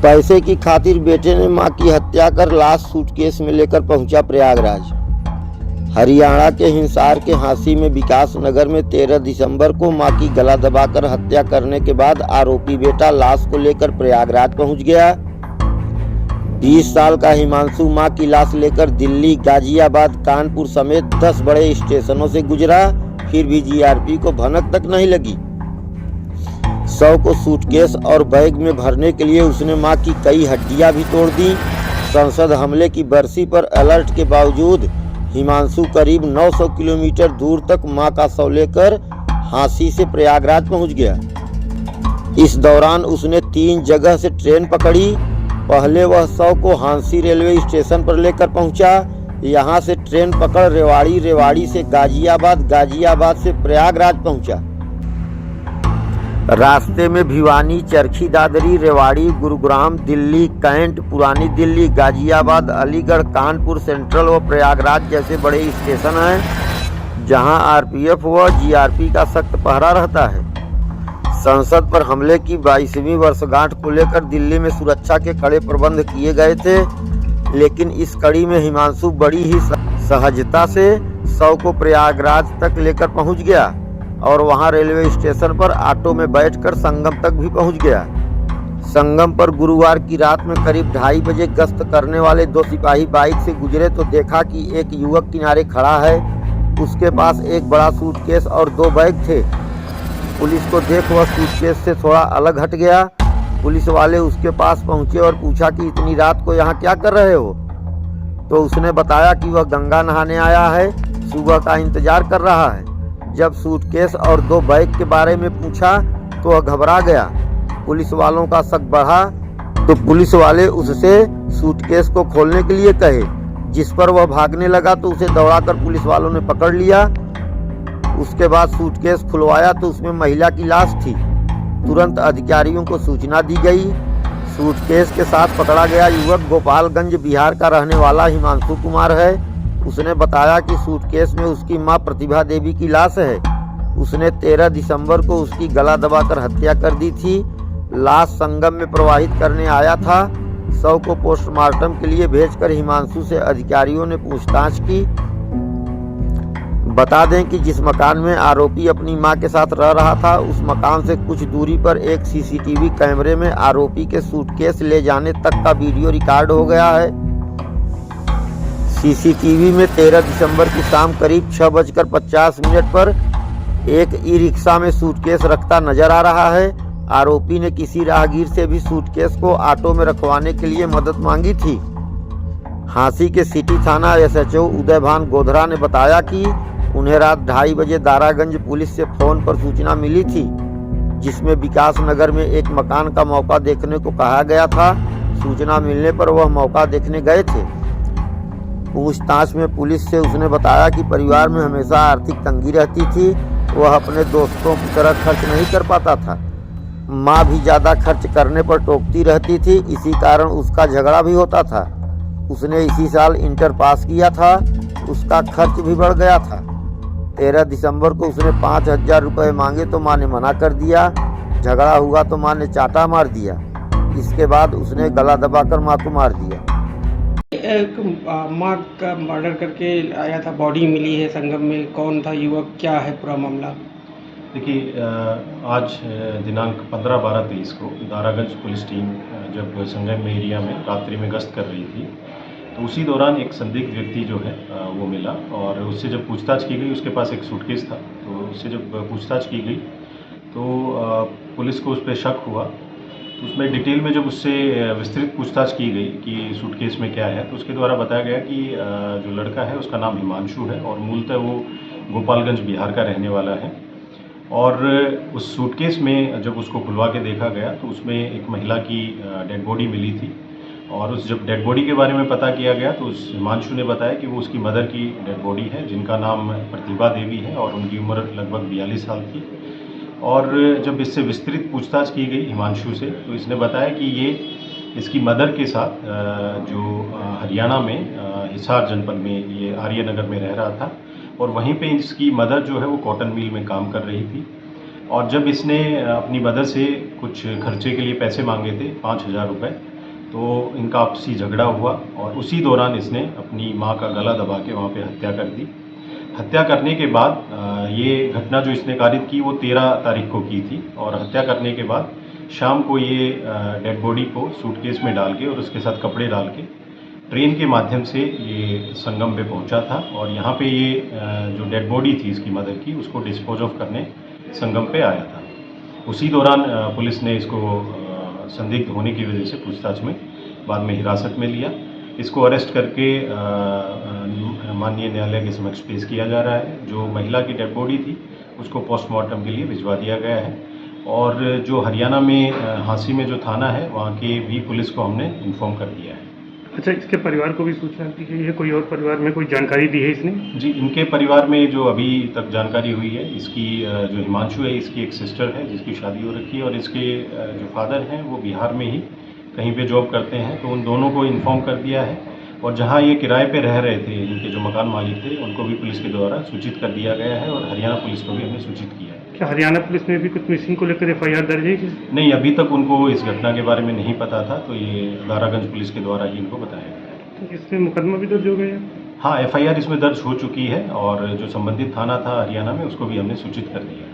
पैसे की खातिर बेटे ने मां की हत्या कर लाश सूटकेस में लेकर पहुंचा प्रयागराज। हरियाणा के हिसार के हांसी में विकास नगर में 13 दिसंबर को मां की गला दबाकर हत्या करने के बाद आरोपी बेटा लाश को लेकर प्रयागराज पहुंच गया। 20 साल का हिमांशु मां की लाश लेकर दिल्ली, गाजियाबाद, कानपुर समेत 10 बड़े स्टेशनों से गुजरा, फिर भी जीआरपी को भनक तक नहीं लगी। शव को सूटकेस और बैग में भरने के लिए उसने मां की कई हड्डियां भी तोड़ दी। संसद हमले की बरसी पर अलर्ट के बावजूद हिमांशु करीब 900 किलोमीटर दूर तक मां का शव लेकर हांसी से प्रयागराज पहुंच गया। इस दौरान उसने 3 जगह से ट्रेन पकड़ी। पहले वह शव को हांसी रेलवे स्टेशन पर लेकर पहुंचा। यहां से ट्रेन पकड़ रेवाड़ी, रेवाड़ी से गाजियाबाद, गाजियाबाद से प्रयागराज पहुंचा। रास्ते में भिवानी, चरखी दादरी, रेवाड़ी, गुरुग्राम, दिल्ली, कैंट, पुरानी दिल्ली, गाजियाबाद, अलीगढ़, कानपुर सेंट्रल व प्रयागराज जैसे बड़े स्टेशन हैं जहां आरपीएफ व जीआरपी का सख्त पहरा रहता है। संसद पर हमले की 22वीं वर्षगांठ को लेकर दिल्ली में सुरक्षा के कड़े प्रबंध किए गए थे, लेकिन इस कड़ी में हिमांशु बड़ी ही सहजता से शव को प्रयागराज तक लेकर पहुंच गया और वहां रेलवे स्टेशन पर ऑटो में बैठकर संगम तक भी पहुंच गया। संगम पर गुरुवार की रात में करीब 2:30 बजे गश्त करने वाले 2 सिपाही बाइक से गुजरे तो देखा कि एक युवक किनारे खड़ा है। उसके पास एक बड़ा सूटकेस और 2 बैग थे। पुलिस को देख वह सूटकेस से थोड़ा अलग हट गया। पुलिस वाले उसके पास पहुंचे और पूछा कि इतनी रात को यहाँ क्या कर रहे हो? तो उसने बताया कि वह गंगा नहाने आया है, सुबह का इंतजार कर रहा है। जब सूटकेस और 2 बैग के बारे में पूछा तो वह घबरा गया। पुलिस वालों का शक बढ़ा तो पुलिस वाले उससे सूटकेस को खोलने के लिए कहे, जिस पर वह भागने लगा तो उसे दौड़ाकर पुलिस वालों ने पकड़ लिया। उसके बाद सूटकेस खुलवाया तो उसमें महिला की लाश थी। तुरंत अधिकारियों को सूचना दी गई। सूटकेस के साथ पकड़ा गया युवक गोपालगंज, बिहार का रहने वाला हिमांशु कुमार है। उसने बताया कि सूटकेस में उसकी मां प्रतिभा देवी की लाश है। उसने 13 दिसंबर को उसकी गला दबाकर हत्या कर दी थी। लाश संगम में प्रवाहित करने आया था। शव को पोस्टमार्टम के लिए भेजकर हिमांशु से अधिकारियों ने पूछताछ की। बता दें कि जिस मकान में आरोपी अपनी मां के साथ रह रहा था, उस मकान से कुछ दूरी पर एक सीसीटीवी कैमरे में आरोपी के सूटकेस ले जाने तक का वीडियो रिकॉर्ड हो गया है। सीसीटीवी में 13 दिसंबर की शाम करीब 6:50 पर एक ई रिक्शा में सूटकेस रखता नजर आ रहा है। आरोपी ने किसी राहगीर से भी सूटकेस को ऑटो में रखवाने के लिए मदद मांगी थी। हांसी के सिटी थाना एसएचओ उदयभान गोधरा ने बताया कि उन्हें रात 2:30 बजे दारागंज पुलिस से फोन पर सूचना मिली थी, जिसमें विकास नगर में एक मकान का मौका देखने को कहा गया था। सूचना मिलने पर वह मौका देखने गए थे। पूछताछ में पुलिस से उसने बताया कि परिवार में हमेशा आर्थिक तंगी रहती थी। वह अपने दोस्तों की तरह खर्च नहीं कर पाता था। माँ भी ज़्यादा खर्च करने पर टोकती रहती थी, इसी कारण उसका झगड़ा भी होता था। उसने इसी साल इंटर पास किया था, उसका खर्च भी बढ़ गया था। 13 दिसंबर को उसने 5,000 रुपये मांगे तो माँ ने मना कर दिया। झगड़ा हुआ तो माँ ने चाटा मार दिया। इसके बाद उसने गला दबाकर माँ को मार दिया। एक माँ का मर्डर करके आया था, बॉडी मिली है संगम में। कौन था युवक, क्या है पूरा मामला? देखिए, आज दिनांक 15/12/23 को दारागंज पुलिस टीम जब संगम एरिया में रात्रि में गश्त कर रही थी तो उसी दौरान एक संदिग्ध व्यक्ति जो है वो मिला और उससे जब पूछताछ की गई, उसके पास एक सूटकेस था। तो उससे जब पूछताछ की गई तो पुलिस को उस पर शक हुआ। तो उसमें डिटेल में जब उससे विस्तृत पूछताछ की गई कि सूटकेस में क्या है, तो उसके द्वारा बताया गया कि जो लड़का है उसका नाम हिमांशु है और मूलतः वो गोपालगंज, बिहार का रहने वाला है। और उस सूटकेस में जब उसको खुलवा के देखा गया तो उसमें एक महिला की डेड बॉडी मिली थी। और उस जब डेड बॉडी के बारे में पता किया गया तो उस हिमांशु ने बताया कि वो उसकी मदर की डेड बॉडी है, जिनका नाम प्रतिभा देवी है और उनकी उम्र लगभग 42 साल थी। और जब इससे विस्तृत पूछताछ की गई हिमांशु से तो इसने बताया कि ये इसकी मदर के साथ जो हरियाणा में हिसार जनपद में ये आर्य नगर में रह रहा था और वहीं पे इसकी मदर जो है वो कॉटन मिल में काम कर रही थी। और जब इसने अपनी मदर से कुछ खर्चे के लिए पैसे मांगे थे 5,000 रुपये, तो इनका आपसी झगड़ा हुआ और उसी दौरान इसने अपनी माँ का गला दबा के वहाँ पे हत्या कर दी। हत्या करने के बाद ये घटना जो इसने कारित की वो 13 तारीख को की थी और हत्या करने के बाद शाम को ये डेड बॉडी को सूटकेस में डाल के और उसके साथ कपड़े डाल के ट्रेन के माध्यम से ये संगम पे पहुंचा था और यहाँ पे ये जो डेड बॉडी थी इसकी मदर की उसको डिस्पोज ऑफ करने संगम पे आया था। उसी दौरान पुलिस ने इसको संदिग्ध होने की वजह से पूछताछ में बाद में हिरासत में लिया। इसको अरेस्ट करके माननीय न्यायालय के समक्ष पेश किया जा रहा है। जो महिला की डेड बॉडी थी उसको पोस्टमार्टम के लिए भिजवा दिया गया है और जो हरियाणा में हांसी में जो थाना है वहाँ के भी पुलिस को हमने इन्फॉर्म कर दिया है। अच्छा, इसके परिवार को भी सूचना दी गई है? कोई और परिवार में कोई जानकारी दी है इसने? जी, इनके परिवार में जो अभी तक जानकारी हुई है, इसकी जो हिमांशु है इसकी एक सिस्टर है जिसकी शादी हो रखी है और इसके जो फादर हैं वो बिहार में ही कहीं पे जॉब करते हैं, तो उन दोनों को इन्फॉर्म कर दिया है और जहां ये किराए पे रह रहे थे इनके जो मकान मालिक थे उनको भी पुलिस के द्वारा सूचित कर दिया गया है और हरियाणा पुलिस को भी हमने सूचित किया है। क्या हरियाणा पुलिस में भी कुछ मिसिंग को लेकर FIR दर्ज है? नहीं, अभी तक उनको इस घटना के बारे में नहीं पता था, तो ये दारागंज पुलिस के द्वारा ही इनको बताया गया। तो इसमें मुकदमा भी दर्ज हो गया? हाँ, FIR इसमें दर्ज हो चुकी है और जो संबंधित थाना था हरियाणा में उसको भी हमने सूचित कर दिया है।